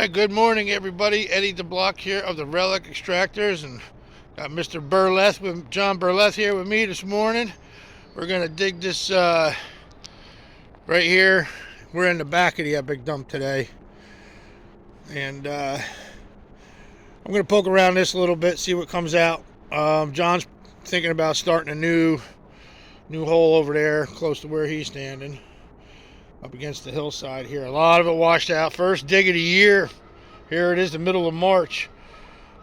right, good morning, everybody. Eddie DeBlock here of the Relic Extractors, and got Mr. Burleth with John Burleth here with me this morning. We're gonna dig this right here. We're in the back of the epic dump today, and I'm gonna poke around this a little bit, see what comes out. John's thinking about starting a new hole over there, close to where he's standing, up against the hillside here. A lot of it washed out. First dig of the year. Here it is, the middle of March.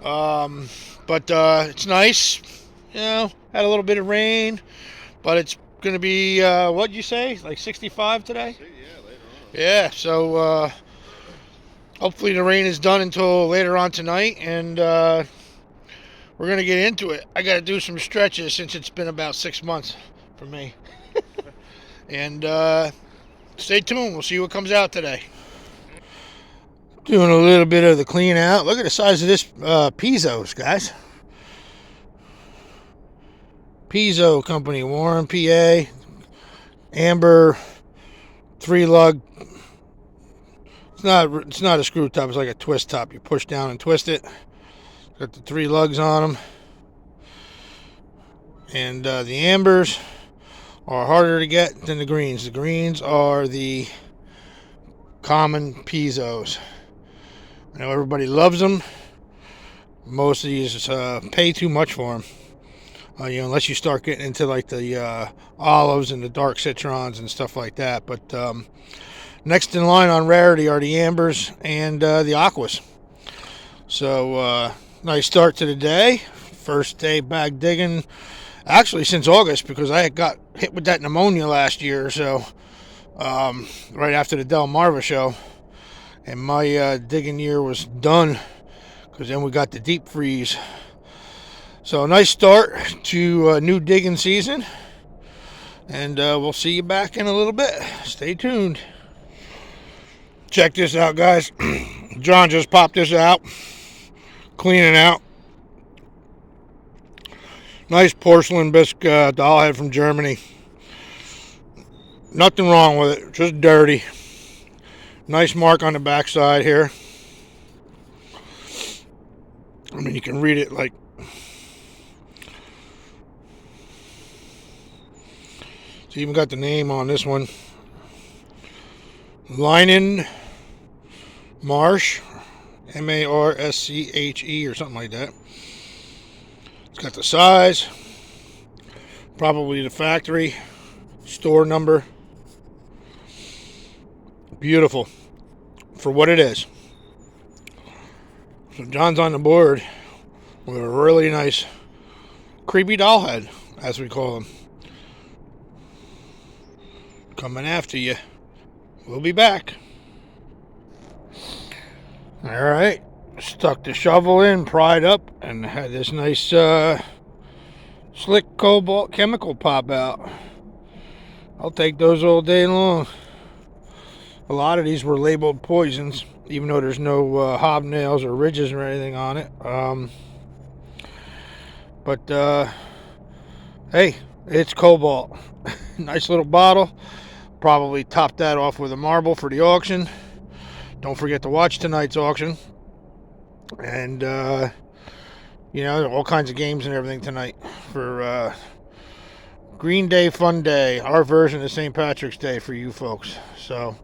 But it's nice. You know, had a little bit of rain, but it's going to be, what'd you say, like 65 today? Yeah, later on. Yeah, so hopefully the rain is done until later on tonight, and we're going to get into it. I got to do some stretches since it's been about 6 months for me. And stay tuned. We'll see what comes out today. Doing a little bit of the clean out. Look at the size of this Piezo's, guys. Piezo Company, Warren, PA. Amber 3-lug. It's not a screw top. It's like a twist top. You push down and twist it. Got the 3 lugs on them. And the ambers are harder to get than the greens. The greens are the common Piezos. I know everybody loves them. Most of these pay too much for them. Unless you start getting into like the olives and the dark citrons and stuff like that. But next in line on rarity are the ambers and the aquas. So nice start to the day. First day back digging. Actually, since August, because I got hit with that pneumonia last year or so, right after the Delmarva show. And my digging year was done, because then we got the deep freeze. So a nice start to a new digging season. And we'll see you back in a little bit. Stay tuned. Check this out, guys. John just popped this out. Cleaning out. Nice porcelain bisque doll head from Germany. Nothing wrong with it, just dirty. Nice mark on the backside here. I mean, you can read it like... It's even got the name on this one. Linen Marsh. Marsche or something like that. It's got the size, probably the factory store number. Beautiful for what it is. So John's on the board with a really nice creepy doll head, as we call them. Coming after you. We'll be back. Alright. Stuck the shovel in, pried up, and had this nice slick cobalt chemical pop out. I'll take those all day long. A lot of these were labeled poisons, even though there's no hobnails or ridges or anything on it. But hey, it's cobalt. Nice little bottle. Probably top that off with a marble for the auction. Don't forget to watch tonight's auction. And, all kinds of games and everything tonight for Green Day Fun Day, our version of St. Patrick's Day for you folks. So,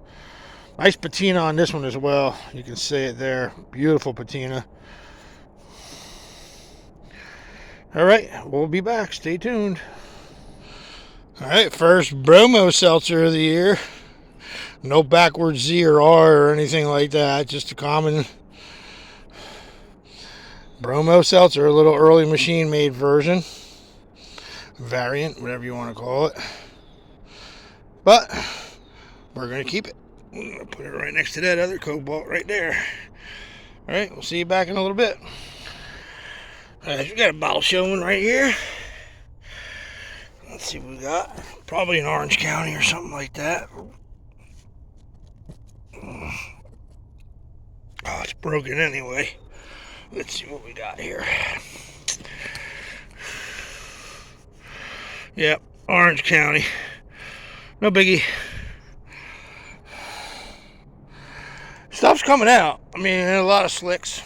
nice patina on this one as well. You can see it there. Beautiful patina. All right, we'll be back. Stay tuned. All right, first bromo seltzer of the year. No backwards Z or R or anything like that. Just a common bromo seltzer, a little early machine made version, variant, whatever you want to call it. But we're going to keep it. I'm going to put it right next to that other cobalt right there. Alright, we'll see you back in a little bit. Alright, we got a bottle showing right here. Let's see what we got. Probably in Orange County or something like that. Oh, it's broken anyway. Let's see what we got here. Yep, Orange County. No biggie. Stuff's coming out. I mean, a lot of slicks.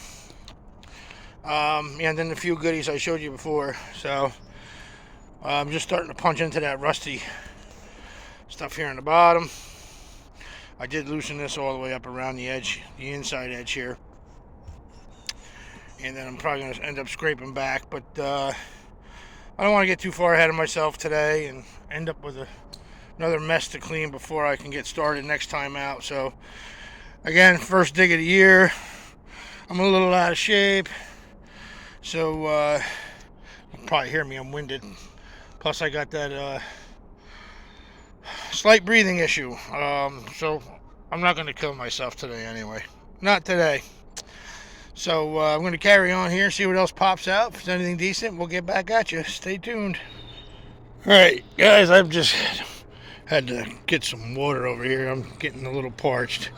And then a few goodies I showed you before. So I'm just starting to punch into that rusty stuff here on the bottom. I did loosen this all the way up around the edge, the inside edge here. And then I'm probably going to end up scraping back. But I don't want to get too far ahead of myself today and end up with another mess to clean before I can get started next time out. So again, first dig of the year. I'm a little out of shape. So you'll probably hear me, I'm winded. Plus I got that slight breathing issue. So I'm not going to kill myself today anyway. Not today. So I'm going to carry on here, see what else pops out. If there's anything decent, we'll get back at you. Stay tuned. Alright, guys, I've just had to get some water over here. I'm getting a little parched.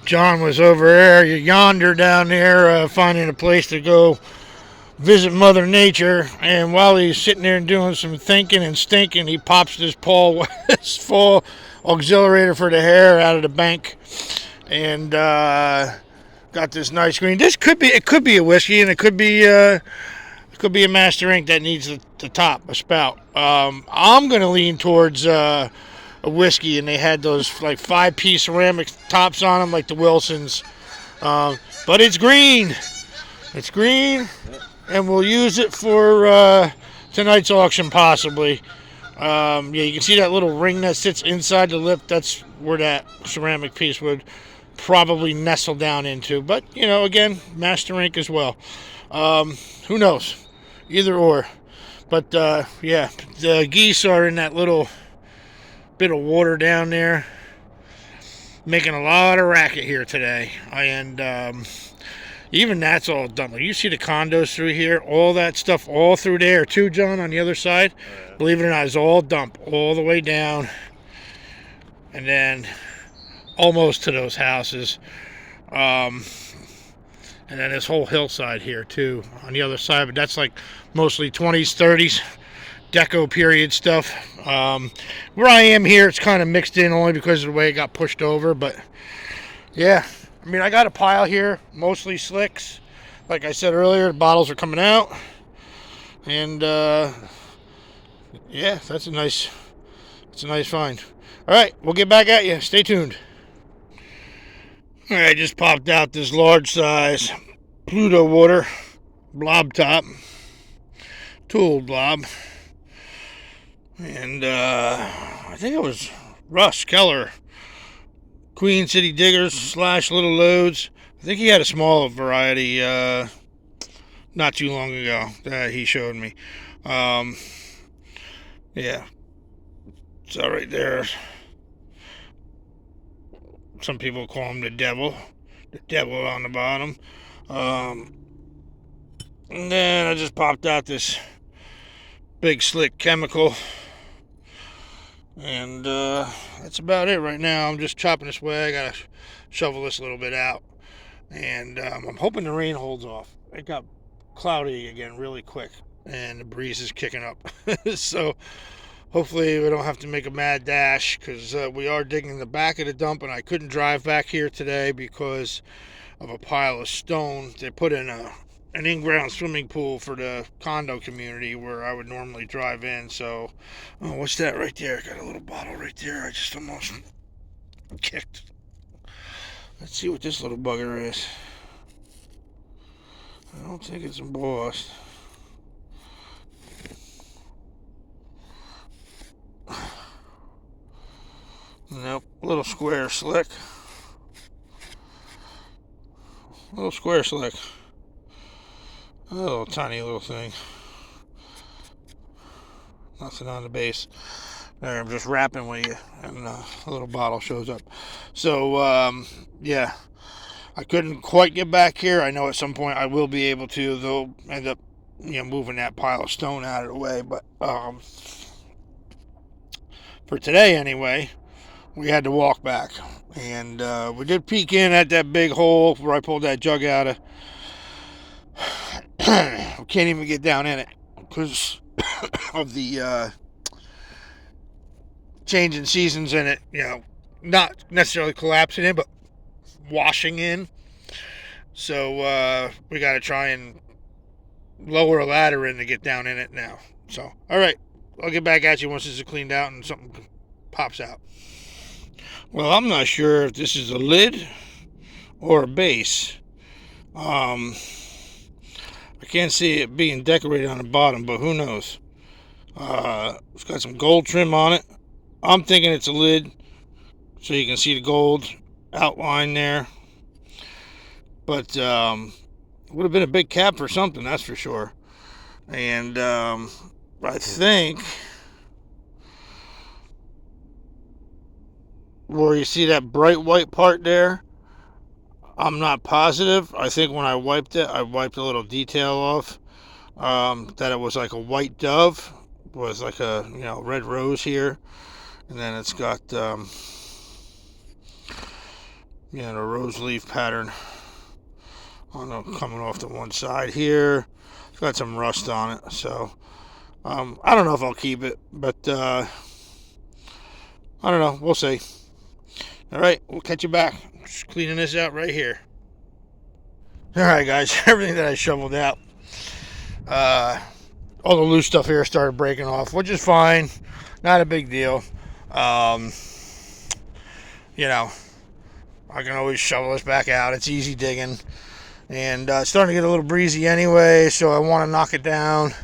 John was over there, yonder down there, finding a place to go visit Mother Nature. And while he's sitting there doing some thinking and stinking, he pops this full auxiliator for the hair out of the bank. And got this nice green. It could be a whiskey, and it could be a Master Ink that needs the top, a spout. I'm gonna lean towards a whiskey, and they had those like 5-piece ceramic tops on them, like the Wilsons. But it's green. It's green, and we'll use it for tonight's auction possibly. Yeah, you can see that little ring that sits inside the lip. That's where that ceramic piece would probably nestle down into. But, you know, again, Master Ink as well. Who knows? Either or. But, yeah, the geese are in that little bit of water down there, making a lot of racket here today. And even that's all done. You see the condos through here, all that stuff all through there too, John, on the other side. Believe it or not, is all dump all the way down. And then almost to those houses. And then this whole hillside here too on the other side, but that's like mostly 20s, 30s deco period stuff. Where I am here, it's kind of mixed in only because of the way it got pushed over. But yeah, I mean, I got a pile here, mostly slicks. Like I said earlier, the bottles are coming out. And yeah, that's a nice find. All right, we'll get back at you. Stay tuned. All right, just popped out this large size Pluto water blob top, tooled blob. And I think it was Russ Keller, Queen City Diggers / Little Loads. I think he had a small variety not too long ago that he showed me. Yeah, so right there. Some people call him the devil on the bottom. And then I just popped out this big slick chemical. And that's about it right now. I'm just chopping this away. I gotta shovel this a little bit out. And I'm hoping the rain holds off. It got cloudy again really quick, and the breeze is kicking up. So hopefully we don't have to make a mad dash, because we are digging the back of the dump, and I couldn't drive back here today because of a pile of stone. They put in an in-ground swimming pool for the condo community where I would normally drive in. So, oh, what's that right there? Got a little bottle right there. I just almost kicked. Let's see what this little bugger is. I don't think it's embossed. Nope, little square slick. Little square slick. A little tiny little thing. Nothing on the base. There, I'm just wrapping with you, and a little bottle shows up. So, yeah, I couldn't quite get back here. I know at some point I will be able to. They'll end up, moving that pile of stone out of the way. But for today, anyway, we had to walk back, and we did peek in at that big hole where I pulled that jug out of. We can't even get down in it because of the change in seasons in it. Not necessarily collapsing in, but washing in. So we got to try and lower a ladder in to get down in it now. So, all right, I'll get back at you once this is cleaned out and something pops out. Well, I'm not sure if this is a lid or a base. I can't see it being decorated on the bottom, but who knows? It's got some gold trim on it. I'm thinking it's a lid, so you can see the gold outline there. But it would have been a big cap for something, that's for sure. And I think where you see that bright white part there, I'm not positive. I think when I wiped it, I wiped a little detail off. That it was like a white dove with like a red rose here, and then it's got the rose leaf pattern coming off the one side here. It's got some rust on it, so I don't know if I'll keep it, but I don't know. We'll see. All right, we'll catch you back. Just cleaning this out right here. All right, guys, everything that I shoveled out, all the loose stuff here started breaking off, which is fine. Not a big deal. I can always shovel this back out. It's easy digging. And it's starting to get a little breezy anyway, so I want to knock it down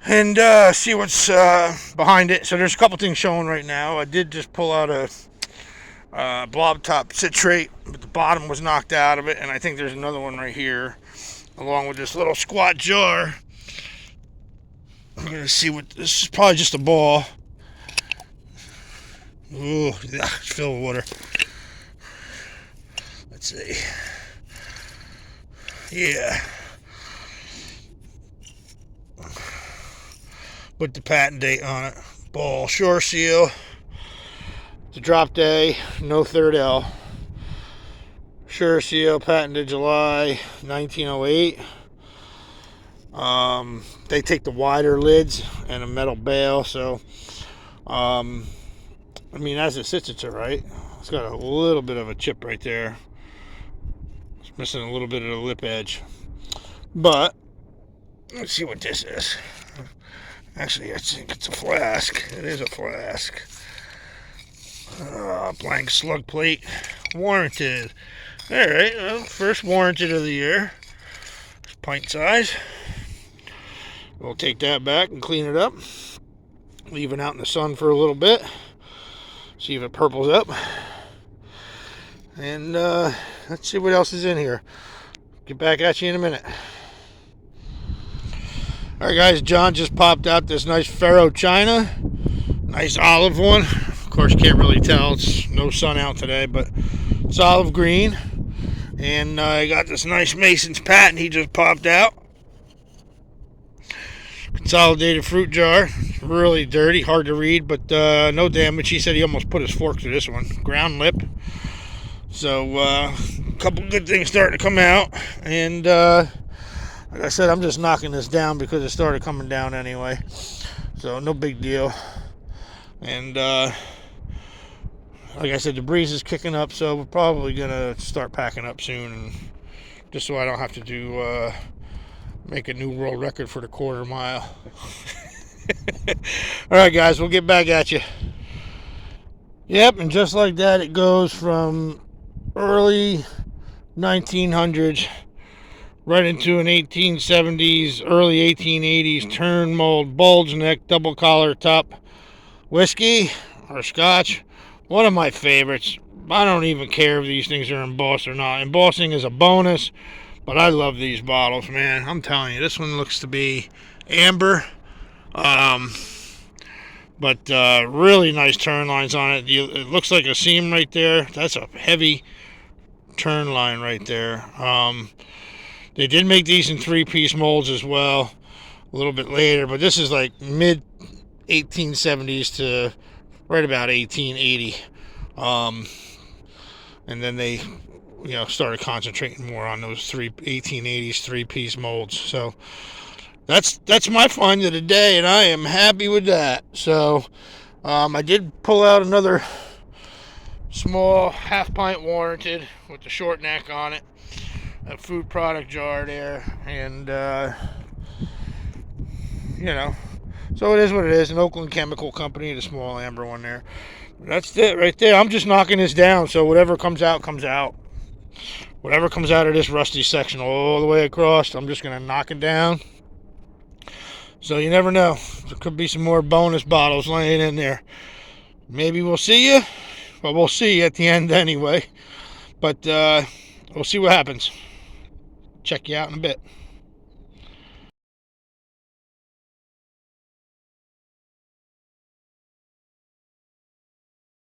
and see what's behind it. So there's a couple things showing right now. I did just pull out a blob top citrate, but the bottom was knocked out of it, and I think there's another one right here along with this little squat jar. I'm gonna see what this is. Probably just a ball. Ooh, it's filled with water. Let's see. Yeah, put the patent date on it. Ball, Sure Seal. The drop day, no third L. Sure Seal, patented July 1908. They take the wider lids and a metal bail, so as it sits, it's alright. It's got a little bit of a chip right there. It's missing a little bit of the lip edge. But let's see what this is. Actually, I think it's a flask. It is a flask. Blank slug plate. Warranted. Alright, well, first warranted of the year. It's pint size. We'll take that back and clean it up. Leave it out in the sun for a little bit. See if it purples up. And let's see what else is in here. Get back at you in a minute. Alright, guys, John just popped out this nice Ferro China. Nice olive one. Of course, can't really tell. It's no sun out today, but it's olive green. And I got this nice Mason's patent he just popped out. Consolidated fruit jar. Really dirty, hard to read, but no damage. He said he almost put his fork through this one. Ground lip. So, a couple good things starting to come out. And like I said, I'm just knocking this down because it started coming down anyway. So, no big deal. And like I said, the breeze is kicking up, so we're probably going to start packing up soon. And just so I don't have to do make a new world record for the quarter mile. Alright, guys, we'll get back at you. Yep, and just like that, it goes from early 1900s right into an 1870s, early 1880s turn mold, bulge neck, double collar top whiskey or scotch. One of my favorites. I don't even care if these things are embossed or not. Embossing is a bonus, but I love these bottles, man. I'm telling you, this one looks to be amber. But really nice turn lines on it. It looks like a seam right there. That's a heavy turn line right there. They did make these in 3-piece molds as well a little bit later, but this is like mid 1870s to right about 1880. And then they started concentrating more on those 1880s 3-piece molds. So that's my find of the day, and I am happy with that. So I did pull out another Small, half pint warranted with the short neck on it. A food product jar there. And, so it is what it is. An Oakland Chemical Company, the small amber one there. That's it right there. I'm just knocking this down, so whatever comes out, comes out. Whatever comes out of this rusty section all the way across, I'm just going to knock it down. So you never know. There could be some more bonus bottles laying in there. Maybe we'll see you. Well, we'll see you at the end anyway. But we'll see what happens. Check you out in a bit.